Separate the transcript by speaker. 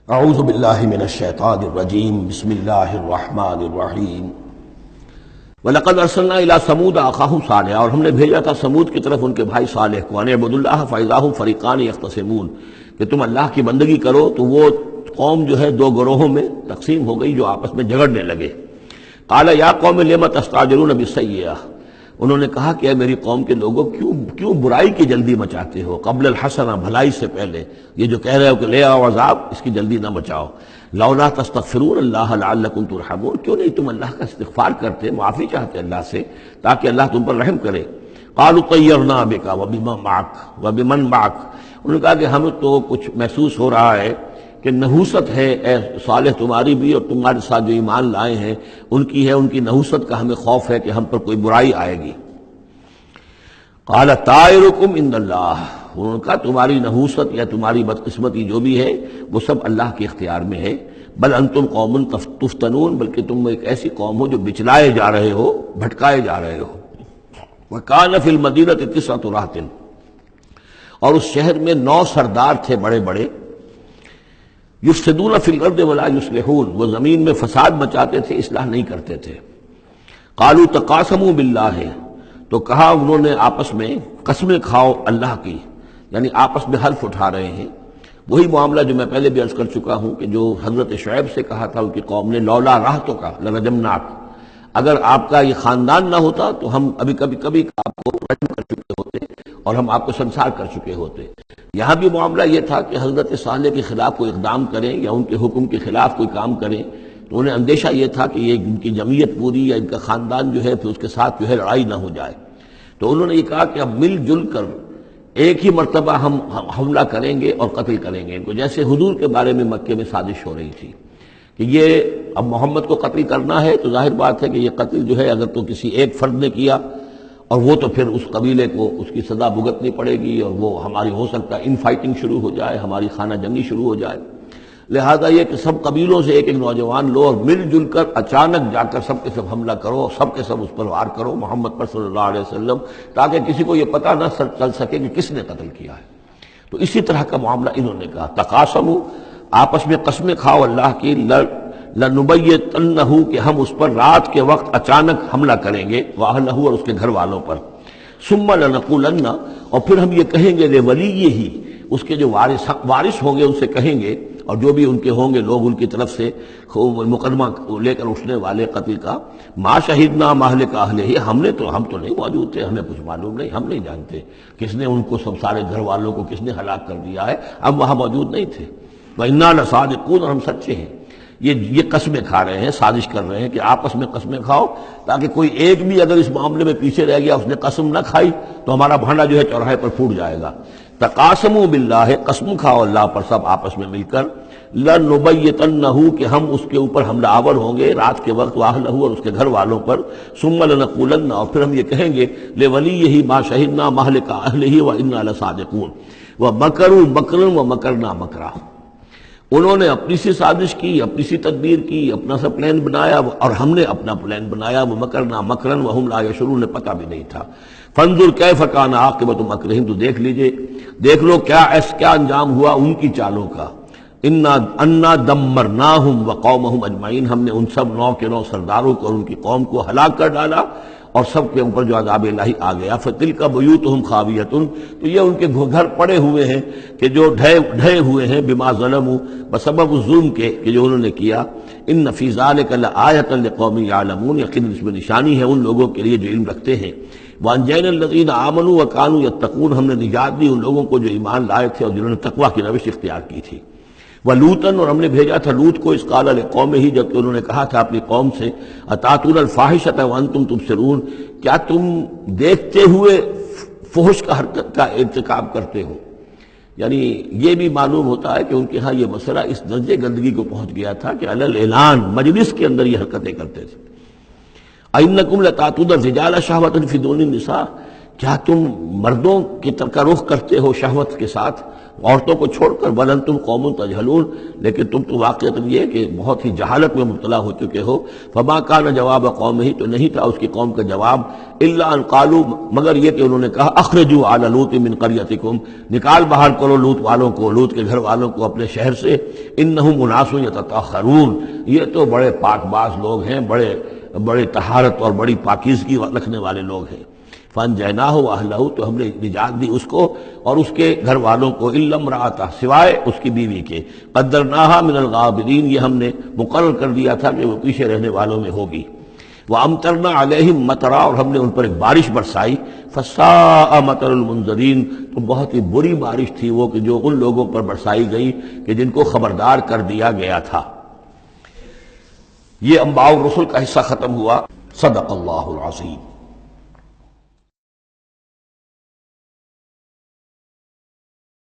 Speaker 1: اعوذ باللہ من الشیطان الرجیم بسم اللہ الرحمن الرحیم وَلَقَدْ أَرْسَلْنَا إِلَىٰ ثَمُودَ أَخَاهُمْ صَالِحًا، اور ہم نے بھیجا تھا سمود کی طرف ان کے بھائی صالح کو، أَنِ اعْبُدُوا اللَّهَ فَإِذَا هُمْ فَرِيقَانِ يَخْتَصِمُونَ، کہ تم اللہ کی بندگی کرو تو وہ قوم جو ہے دو گروہوں میں تقسیم ہو گئی جو آپس میں جھگڑنے لگے۔ قَالَ يَا قَوْمِ لِمَ تَسْتَعْجِلُونَ بِالسَّيِّئَةِ، انہوں نے کہا کہ اے میری قوم کے لوگوں کیوں برائی کی جلدی مچاتے ہو، قبل الحسنہ بھلائی سے پہلے، یہ جو کہہ رہے ہو کہ لے آؤ عذاب، اس کی جلدی نہ مچاؤ۔ لولا تستغفرون اللہ لعلکم ترحمون، کیوں نہیں تم اللہ کا استغفار کرتے، معافی چاہتے اللہ سے تاکہ اللہ تم پر رحم کرے۔ قالوا طیرنا بک وبمن معک، انہوں نے کہا کہ ہمیں تو کچھ محسوس ہو رہا ہے کہ نحوست ہے اے صالح تمہاری بھی، اور تمہارے ساتھ جو ایمان لائے ہیں ان کی ہے، ان کی نحوست کا ہمیں خوف ہے کہ ہم پر کوئی برائی آئے گی۔ قال طائرکم عند اللہ، انہوں نے کہا تمہاری نحوست یا تمہاری بدقسمتی جو بھی ہے وہ سب اللہ کے اختیار میں ہے۔ بل انتم قوم تفتنون، بلکہ تم ایک ایسی قوم ہو جو بچلائے جا رہے ہو، بھٹکائے جا رہے ہو۔ وکان فی المدینہ 9 رہط، اور اس شہر میں 9 سردار تھے بڑے بڑے، یفسدون فی الارض ولا یصلحون، وہ زمین میں فساد مچاتے تھے، اصلاح نہیں کرتے تھے۔ قالوا تقاسموا باللہ، تو کہا انہوں نے آپس میں قسمیں کھاؤ اللہ کی، یعنی آپس میں حلف اٹھا رہے ہیں۔ وہی معاملہ جو میں پہلے بھی عرض کر چکا ہوں کہ جو حضرت شعیب سے کہا تھا ان کی قوم نے، لولا رہتک لرجمناک، اگر آپ کا یہ خاندان نہ ہوتا تو ہم ابھی کبھی آپ کو رجم کر چکے ہوتے اور ہم آپ کو سنسار کر چکے ہوتے۔ یہاں بھی معاملہ یہ تھا کہ حضرت صالح کے خلاف کوئی اقدام کریں یا ان کے حکم کے خلاف کوئی کام کریں تو انہیں اندیشہ یہ تھا کہ یہ ان کی جمعیت پوری یا ان کا خاندان جو ہے پھر اس کے ساتھ جو ہے لڑائی نہ ہو جائے۔ تو انہوں نے یہ کہا کہ اب مل جل کر ایک ہی مرتبہ ہم حملہ کریں گے اور قتل کریں گے ان کو، جیسے حضور کے بارے میں مکے میں سازش ہو رہی تھی کہ یہ اب محمد کو قتل کرنا ہے، تو ظاہر بات ہے کہ یہ قتل جو ہے اگر تو کسی ایک فرد نے کیا اور وہ تو پھر اس قبیلے کو اس کی سزا بھگتنی پڑے گی، اور وہ ہماری ہو سکتا ہے ان فائٹنگ شروع ہو جائے، ہماری خانہ جنگی شروع ہو جائے۔ لہذا یہ کہ سب قبیلوں سے ایک ایک نوجوان لو اور مل جل کر اچانک جا کر سب کے سب حملہ کرو، سب کے سب اس پر وار کرو محمد پر صلی اللہ علیہ وسلم، تاکہ کسی کو یہ پتہ نہ چل سکے کہ کس نے قتل کیا ہے۔ تو اسی طرح کا معاملہ انہوں نے کہا، تقاسموا، آپس میں قسمیں کھاؤ اللہ کی، لنبیتنہ، کہ ہم اس پر رات کے وقت اچانک حملہ کریں گے، واہلہ، اور اس کے گھر والوں پر، ثم لنقولن، اور پھر ہم یہ کہیں گے لولیہ، اس کے جو وارث ہوں گے ان سے کہیں گے، اور جو بھی ان کے ہوں گے لوگ ان کی طرف سے مقدمہ لے کر اٹھنے والے قتل کا، ما شہدنا مہلک اہلہ، ہم تو نہیں موجود تھے، ہمیں کچھ معلوم نہیں، ہم نہیں جانتے کس نے ان کو سب سارے گھر والوں کو کس نے ہلاک کر دیا ہے، ہم وہاں موجود نہیں تھے۔ وَإِنَّا لَصَادِقُونَ، اور ہم سچے ہیں۔ یہ قسمیں کھا رہے ہیں، سازش کر رہے ہیں کہ آپس میں قسمیں کھاؤ تاکہ کوئی ایک بھی اگر اس معاملے میں پیچھے رہ گیا، اس نے قسم نہ کھائی تو ہمارا بھانڈا جو ہے چوراہے پر پھوٹ جائے گا۔ تقاسموا باللہ، قسم کھاؤ اللہ پر سب آپس میں مل کر، لنبیتنہ، کہ ہم اس کے اوپر حملہ آور ہوں گے رات کے وقت، واہلہ، اور اس کے گھر والوں پر، ثم لنقولن، اور پھر ہم یہ کہیں گے لولیہ ما شہدنا مہلک اہلہ وإنا لصادقون، ومکروا مکرا ومکرنا مکرا، انہوں نے اپنی سی سازش کی، اپنی سی تدبیر کی، اپنا سا پلان بنایا، اور ہم نے اپنا پلان بنایا، وہ مکرنا مکرن وہم لا یشعرون، پتہ بھی نہیں تھا۔ فانظر کیف کان عاقبۃ مکرہم، تو دیکھ لو کیا انجام ہوا ان کی چالوں کا۔ انا دمرناہم وقومہم اجمعین، ہم نے ان سب 9 کے 9 سرداروں کو اور ان کی قوم کو ہلاک کر ڈالا، اور سب کے اوپر جو عذاب الہی آ گیا۔ فتلک بیوتہم خاویۃ، تو یہ ان کے گھر پڑے ہوئے ہیں کہ جو ڈھے ہوئے ہیں، بما ظلموا، بسبب ظلم کے کہ جو انہوں نے کیا۔ ان فی ذلک لآیۃ لقوم یعلمون، یقیناً اس میں نشانی ہے ان لوگوں کے لیے جو علم رکھتے ہیں۔ وانجینا الذین آمنوا وکانوا یتقون، ہم نے نجات دی ان لوگوں کو جو ایمان لائے تھے اور جنہوں نے تقویٰ کی روش اختیار کی تھی۔ وَلُوطًا، اور ہم نے بھیجا تھا لوط کو، اذ قال لقومہ، جبکہ انہوں نے کہا تھا اپنی قوم سے، اتاتون الفاحشۃ وانتم تبصرون، کیا تم دیکھتے ہوئے فحش کا حرکت کا ارتکاب کرتے ہو؟ یعنی یہ بھی معلوم ہوتا ہے کہ ان کے ہاں یہ مسئلہ اس درجے گندگی کو پہنچ گیا تھا کہ علی الاعلان مجلس کے اندر یہ حرکتیں کرتے تھے۔ اِنَّکُمْ لَتَأْتُونَ الرِّجَالَ شَهْوَةً فِي دُونِ النِّسَاءِ، کیا تم مردوں کی طرف کا رخ کرتے ہو شہوت کے ساتھ عورتوں کو چھوڑ کر بل انتم قوم تجہلون، لیکن تم تو واقعۃ یہ کہ بہت ہی جہالت میں مبتلا ہو چکے ہو۔ فما کان جواب قوم ہی، تو نہیں تھا اس کی قوم کا جواب، الا ان قالوا، مگر یہ کہ انہوں نے کہا اخرجوا آل لوط من قریتکم، نکال باہر کرو لوط والوں کو، لوط کے گھر والوں کو اپنے شہر سے، انہم اناس یتطہرون، یہ تو بڑے پاک باز لوگ ہیں، بڑے طہارت اور بڑی پاکیزگی رکھنے والے لوگ ہیں۔ فانجیناہ واہلہ، تو ہم نے نجات دی اس کو اور اس کے گھر والوں کو، الا امرأتہ، سوائے اس کی بیوی کے، قدرناہا من الغابرین، یہ ہم نے مقرر کر دیا تھا کہ وہ پیچھے رہنے والوں میں ہوگی۔ وَأَمْطَرْنَا عَلَيْهِمْ مَطَرًا، اور ہم نے ان پر ایک بارش برسائی، فَسَاءَ مَطَرُ الْمُنذَرِينَ، تو بہت ہی بری بارش تھی وہ کہ جو ان لوگوں پر برسائی گئی کہ جن کو خبردار کر دیا گیا تھا۔ یہ انباء الرسل کا حصہ ختم ہوا۔ صدق اللہ العظیم۔